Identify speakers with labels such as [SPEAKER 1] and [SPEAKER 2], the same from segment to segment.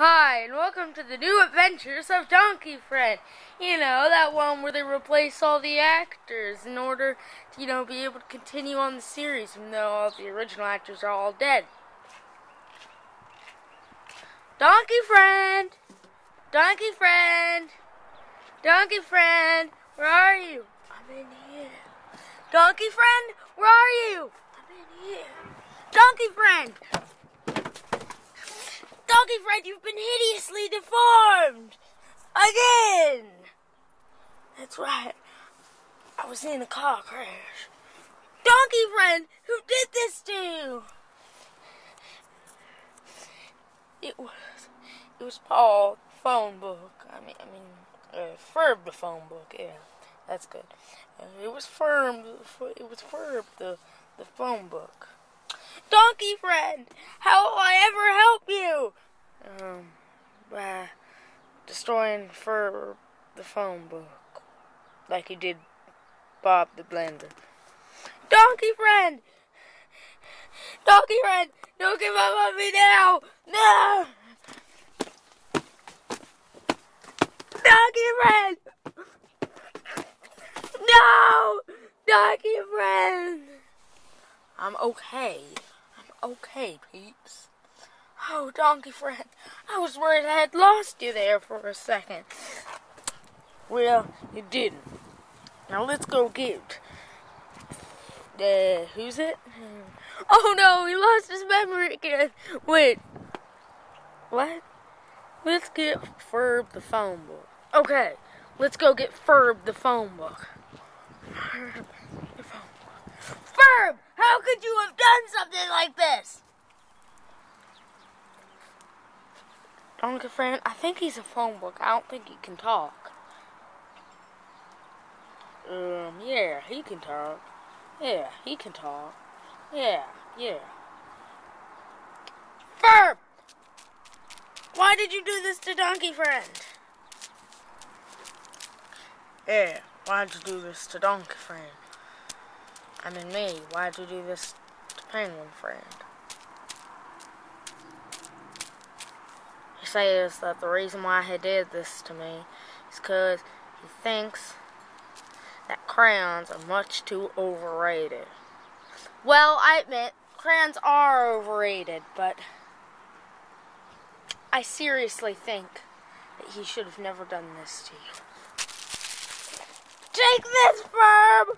[SPEAKER 1] Hi, and welcome to the new adventures of Donkey Friend. You know, that one where they replace all the actors in order to, be able to continue on the series, even though all the original actors are all dead. Donkey Friend! Donkey Friend! Donkey Friend! Where are you? I'm in here. Donkey Friend! Where are you? I'm in here. Donkey Friend! Donkey Friend, you've been hideously deformed! Again! That's right. I was in a car crash. Donkey Friend, who did this to you? It was Paul, the phone book. Ferb, the phone book. Yeah, that's good. It was Ferb, the phone book. Donkey Friend, how will I ever help you? By destroying Ferb, the phone book, like you did Bob the Blender. Donkey Friend! Donkey Friend, don't give up on me now! No! Donkey Friend! No! Donkey Friend! I'm okay. I'm okay, peeps. Oh, Donkey Friend, I was worried I had lost you there for a second. Well, you didn't. Now let's go get... who's it? Oh no, he lost his memory again. Wait. What? Let's get Ferb the phone book. Okay, let's go get Ferb the phone book. Ferb the phone book. Ferb! How could you have done something like this? Donkey Friend, I think he's a phone book. I don't think he can talk. Yeah, he can talk. Yeah, he can talk. Yeah. Ferb! Why did you do this to Donkey Friend? Yeah, why'd you do this to Donkey Friend? I mean me, why'd you do this to Penguin Friend? He says that the reason why he did this to me is because he thinks that crayons are much too overrated. Well, I admit, crayons are overrated, but I seriously think that he should have never done this to you. Take this, Ferb!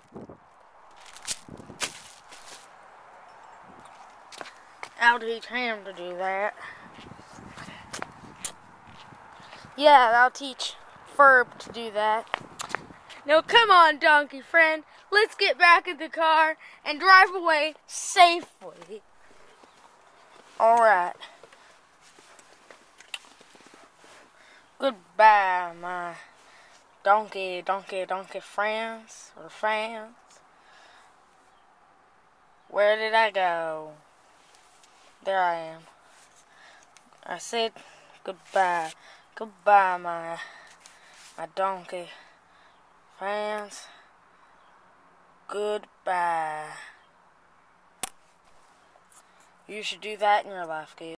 [SPEAKER 1] I'll teach him to do that. Yeah, I'll teach Ferb to do that. Now come on, Donkey Friend. Let's get back in the car and drive away safely. Alright. Goodbye, my donkey friends or fans. Where did I go? There I am. I said goodbye. Goodbye, my donkey fans. Goodbye. You should do that in your life, kids.